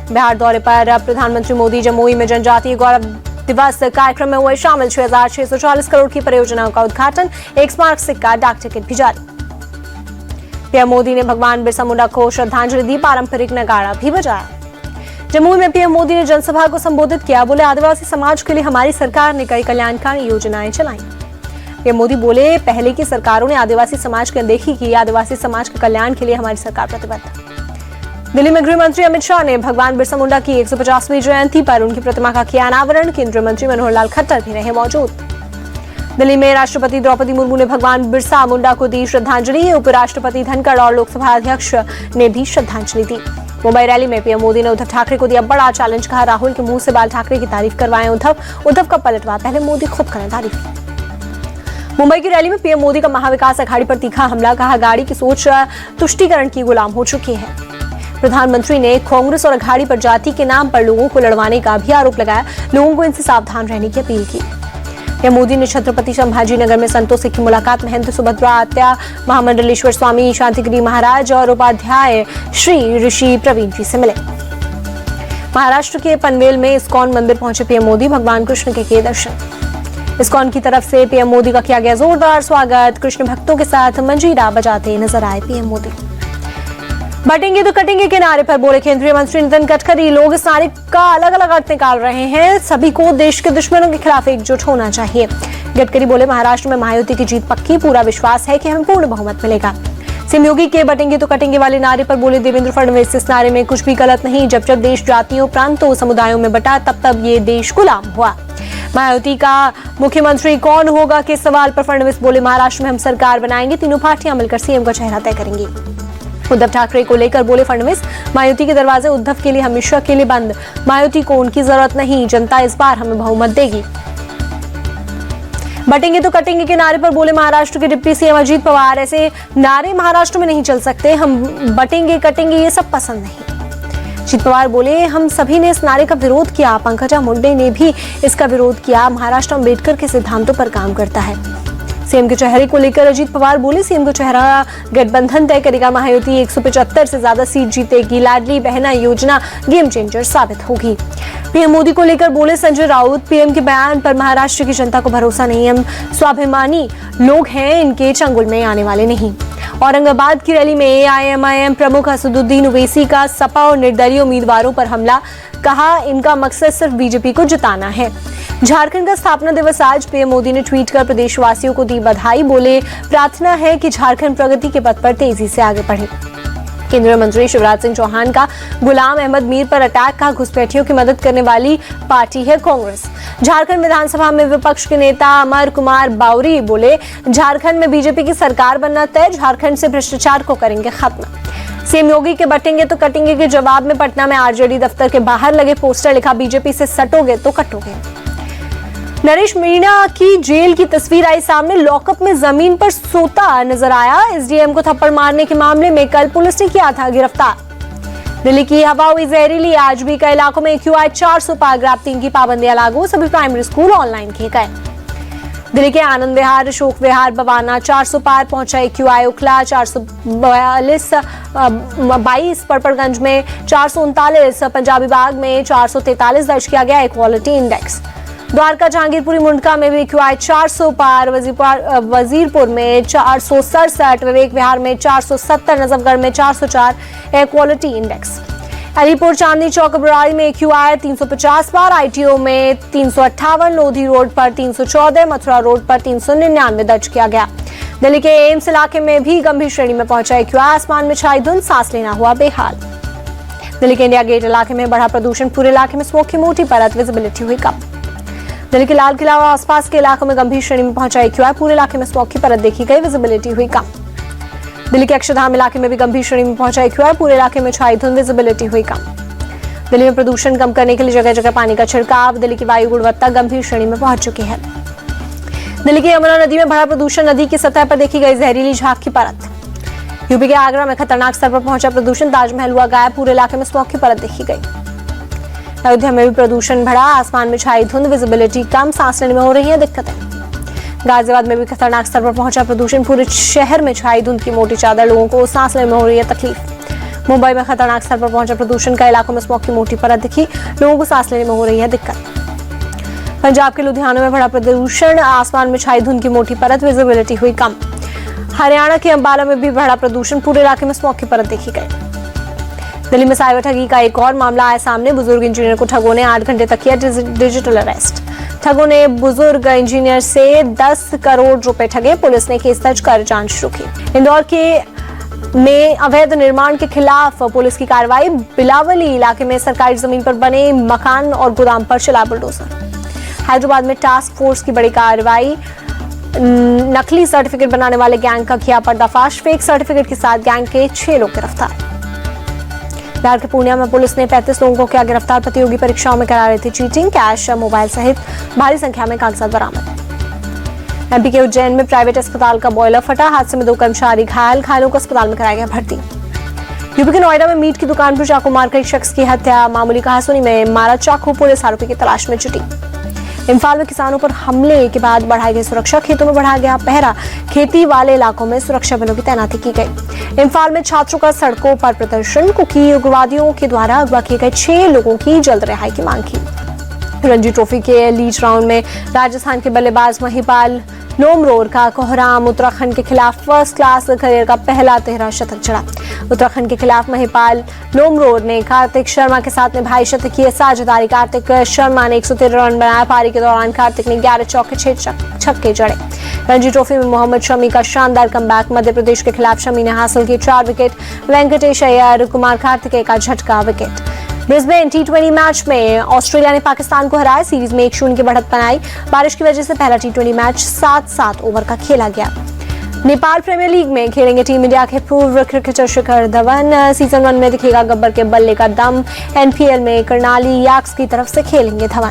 बिहार दौरे पर प्रधानमंत्री मोदी जमुई में जनजातीय गौरव दिवस कार्यक्रम में हुए शामिल। 6,640 करोड़ की परियोजनाओं का उद्घाटन, एक स्मारक सिक्का, डाक टिकट भी जारी। पीएम मोदी ने भगवान बिरसा मुंडा को श्रद्धांजलि दी, पारंपरिक नगाड़ा भी बजाया। जमुई में पीएम मोदी ने जनसभा को संबोधित किया, बोले आदिवासी समाज के लिए हमारी सरकार ने कई कल्याणकारी योजनाएं चलाई। पीएम मोदी बोले पहले की सरकारों ने आदिवासी समाज की अनदेखी की, आदिवासी समाज के कल्याण के लिए हमारी सरकार प्रतिबद्ध है। दिल्ली में गृह मंत्री अमित शाह ने भगवान बिरसा मुंडा की 150वीं जयंती पर उनकी प्रतिमा का किया अनावरण, केंद्रीय मंत्री मनोहर लाल खट्टर भी रहे मौजूद। दिल्ली में राष्ट्रपति द्रौपदी मुर्मू ने भगवान बिरसा मुंडा को दी श्रद्धांजलि, उपराष्ट्रपति धनखड़ और लोकसभा अध्यक्ष ने भी श्रद्धांजलि दी। मुंबई रैली में पीएम मोदी ने उद्धव ठाकरे को दिया बड़ा चैलेंज, कहा राहुल के मुंह से बाल ठाकरे की तारीफ करवाएं उद्धव का पलटवार, पहले मोदी खुद करें तारीफ। मुंबई की रैली में पीएम मोदी का महाविकास अघाड़ी पर तीखा हमला, कहा गाड़ी की सोच तुष्टीकरण की गुलाम हो चुकी है। प्रधानमंत्री ने कांग्रेस और अघाड़ी पर जाति के नाम पर लोगों को लड़वाने का भी आरोप लगाया, लोगों को इनसे सावधान रहने की अपील की। पीएम मोदी ने छत्रपति संभाजीनगर में संतों से की मुलाकात, महंत सुभद्रा आत्या, महामंडलेश्वर स्वामी शांतिगिरी महाराज और उपाध्याय श्री ऋषि प्रवीण जी से मिले। महाराष्ट्र के पनवेल में इस्कॉन मंदिर पहुंचे पीएम मोदी, भगवान कृष्ण के किए दर्शन। इस्कॉन की तरफ से पीएम मोदी का किया गया जोरदार स्वागत, कृष्ण भक्तों के साथ मंजीरा बजाते नजर आए पीएम मोदी। बटेंगे तो कटेंगे के नारे पर बोले केंद्रीय मंत्री नितिन गडकरी, लोग इस नारे का अलग अलग अर्थ निकाल रहे हैं, सभी को देश के दुश्मनों के खिलाफ एकजुट होना चाहिए। गडकरी बोले महाराष्ट्र में महायुति की जीत पक्की, पूरा विश्वास है कि हमें पूर्ण बहुमत मिलेगा। सीएम योगी के बटेंगे तो कटेंगे वाले नारे पर बोले देवेंद्र फडणवीस, इस नारे में कुछ भी गलत नहीं, जब जब देश जातियों, प्रांतों, समुदायों में बटा तब तब ये देश गुलाम हुआ। महायुति का मुख्यमंत्री कौन होगा के सवाल पर फडणवीस बोले महाराष्ट्र में हम सरकार बनाएंगे, तीनों पार्टियां मिलकर सीएम का चेहरा तय करेंगी। उद्धव ठाकरे को लेकर बोले फडणवीस, मायावती के दरवाजे उद्धव के लिए हमेशा के लिए बंद, मायावती को उनकी जरूरत नहीं, जनता इस बार हमें बहुमत देगी। बटेंगे तो कटेंगे के नारे पर बोले महाराष्ट्र के डिप्टी सीएम अजीत पवार, ऐसे नारे महाराष्ट्र में नहीं चल सकते, हम बटेंगे कटेंगे ये सब पसंद नहीं। अजीत पवार बोले हम सभी ने इस नारे का विरोध किया, पंकजा मुंडे ने भी इसका विरोध किया, महाराष्ट्र अम्बेडकर के सिद्धांतों पर काम करता है। सीएम के चेहरे को लेकर अजीत पवार बोले सीएम का चेहरा गठबंधन तय करेगा, महायुति 175 से ज्यादा सीट जीतेगी, लाडली बहना योजना गेम चेंजर साबित होगी। पीएम मोदी को लेकर बोले संजय राउत, पीएम के बयान पर महाराष्ट्र की जनता को भरोसा नहीं, हम स्वाभिमानी लोग हैं, इनके चंगुल में आने वाले नहीं। औरंगाबाद की रैली में एआईएमआईएम प्रमुख असदुद्दीन ओवैसी का सपा और निर्दलीय उम्मीदवारों पर हमला, कहा इनका मकसद सिर्फ बीजेपी को जिताना है। झारखंड का स्थापना दिवस आज, पीएम मोदी ने ट्वीट कर प्रदेशवासियों को दी बधाई, बोले प्रार्थना है कि झारखंड प्रगति के पथ पर तेजी से आगे बढ़े। केंद्रीय मंत्री शिवराज सिंह चौहान का गुलाम अहमद मीर पर अटैक, का घुसपैठियों की मदद करने वाली पार्टी है कांग्रेस। झारखंड विधानसभा में विपक्ष के नेता अमर कुमार बावरी बोले झारखंड में बीजेपी की सरकार बनना तय, झारखंड से भ्रष्टाचार को करेंगे खत्म। सीएम योगी के बटेंगे तो कटेंगे के जवाब में पटना में आरजेडी दफ्तर के बाहर लगे पोस्टर, लिखा बीजेपी से सटोगे तो कटोगे। नरेश मीणा की जेल की तस्वीर आई सामने, लॉकअप में जमीन पर सोता नजर आया, एसडीएम को थप्पड़ मारने के मामले में कल पुलिस ने किया था गिरफ्तार। दिल्ली की हवा हुई जहरीली, आज भी कई इलाकों में QI 400 पैराग्राफ 3 की पाबंदियां लागू, सभी प्राइमरी स्कूल ऑनलाइन किए गए। दिल्ली के आनंद विहार, अशोक विहार, बवाना 400 पार पहुंचा QI, उखला 442, पड़पड़गंज में 439, पंजाबी बाग में 443 दर्ज किया गया इक्वालिटी इंडेक्स। द्वारका, जहांगीरपुरी, मुंडका में भी QI 400 पार, वजीरपुर में 467, विवेक विहार में 470, नजफगढ़ में 404 इक्वालिटी इंडेक्स। अलीपुर, चांदनी चौक, बराड़ी में QI 350 पार, ITO में 358, लोधी रोड पर 314, मथुरा रोड पर 399 दर्ज किया गया। दिल्ली के एम्स इलाके में भी गंभीर श्रेणी में पहुंचा QI, आसमान में छाई धुंध, सांस लेना हुआ बेहाल। दिल्ली के इंडिया गेट इलाके में बढ़ा प्रदूषण, पूरे इलाके में स्मोक की मोटी परत, विजिबिलिटी हुई कम। दिल्ली के लाल किला और आसपास के इलाकों में गंभीर श्रेणी में पहुंचा QI, पूरे इलाके में स्मोक की परत देखी गई, विजिबिलिटी हुई कम। दिल्ली के अक्षरधाम इलाके में भी गंभीर श्रेणी में पहुंचा QI, पूरे इलाके में छाई धुंध, विजिबिलिटी हुई कम। दिल्ली में प्रदूषण कम करने के लिए जगह जगह पानी का छिड़काव, दिल्ली की वायु गुणवत्ता गंभीर श्रेणी में पहुंच चुकी है। दिल्ली की यमुना नदी में बढ़ा प्रदूषण, नदी की सतह पर देखी गई जहरीली झाग की परत। यूपी के आगरा में खतरनाक स्तर पर पहुंचा प्रदूषण, ताजमहल हुआ गायब, पूरे इलाके में स्मोक की परत देखी गई। अयोध्या में भी प्रदूषण बढ़ा, आसमान में छाई धुंध, विजिबिलिटी कम, सांस लेने में हो रही है दिक्कतें। गाजियाबाद में भी खतरनाक स्तर पर पहुंचा प्रदूषण, पूरे शहर में छाई धुंध की मोटी चादर, लोगों को सांस लेने में हो रही है तकलीफ। मुंबई में खतरनाक स्तर पर पहुंचा प्रदूषण का, इलाकों में स्मॉग की मोटी परत दिखी, लोगों को सांस लेने में हो रही है दिक्कत। पंजाब के लुधियाना में बढ़ा प्रदूषण, आसमान में छाई धुंध की मोटी परत, विजिबिलिटी हुई कम। हरियाणा के अंबाला में भी बढ़ा प्रदूषण, पूरे इलाके में स्मॉग की परत देखी गई। दिल्ली में साइबर ठगी का एक और मामला आया सामने, बुजुर्ग इंजीनियर को ठगों ने 8 घंटे तक किया डिजिटल अरेस्ट। ठगों ने बुजुर्ग इंजीनियर से 10 करोड़ रुपए ठगे, पुलिस ने केस दर्ज कर जांच शुरू की। इंदौर में अवैध निर्माण के खिलाफ पुलिस की कार्रवाई, बिलावली इलाके में सरकारी जमीन पर बने मकान और गोदाम पर चला बुलडोजर। हैदराबाद में टास्क फोर्स की बड़ी कार्रवाई, नकली सर्टिफिकेट बनाने वाले गैंग का किया पर्दाफाश, फेक सर्टिफिकेट के साथ गैंग के 6 लोग गिरफ्तार। बिहार के पूर्णिया में पुलिस ने 35 लोगों को किया गिरफ्तार, प्रतियोगी परीक्षाओं में करा रही थी चीटिंग, कैश मोबाइल सहित भारी संख्या में कागजात बरामद। एमपी के उज्जैन में प्राइवेट अस्पताल का बॉयलर फटा, हादसे में 2 कर्मचारी घायलों को अस्पताल में कराया गया भर्ती। यूपी के नोएडा में मीट की दुकान पर चाकू मारकर एक शख्स की हत्या, मामूली कहासुनी में मारा चाकू, पुलिस आरोपी की तलाश में जुटी। इम्फाल में किसानों पर हमले के बाद बढ़ाई गई सुरक्षा, खेतों में बढ़ा गया पहरा, खेती वाले इलाकों में सुरक्षा बलों की तैनाती की गई। इम्फाल में छात्रों का सड़कों पर प्रदर्शन, कुकी उग्रवादियों के द्वारा अगवा किए गए 6 लोगों की जल्द रिहाई की मांग की। रणजी ट्रॉफी के लीग राउंड में राजस्थान के बल्लेबाज महिपाल लोमरोर का कोहराम, उत्तराखंड के खिलाफ फर्स्ट क्लास करियर का पहला 13 शतक जड़ा। उत्तराखंड के खिलाफ महिपाल लोमरोर ने कार्तिक शर्मा के साथ निभाई शतकीय साझेदारी, कार्तिक शर्मा ने 113 रन बनाया, पारी के दौरान कार्तिक ने 11 चौके 6 छक्के जड़े। रणजी ट्रॉफी में मोहम्मद शमी का शानदार कमबैक, मध्य प्रदेश के खिलाफ शमी ने हासिल की 4 विकेट, वेंकटेश अय्यर, कुमार कार्तिकेय का झटका विकेट। ब्रिस्बेन T20 मैच में ऑस्ट्रेलिया ने पाकिस्तान को हराया, सीरीज में 1-0 की बढ़त बनाई। बारिश की वजह से पहला T20 मैच 7-7 ओवर का खेला गया। नेपाल प्रीमियर लीग में खेलेंगे टीम इंडिया के पूर्व क्रिकेटर शिखर धवन, सीजन 1 में दिखेगा गब्बर के बल्ले का दम। NPL में कर्नाली याक्स की तरफ से खेलेंगे धवन।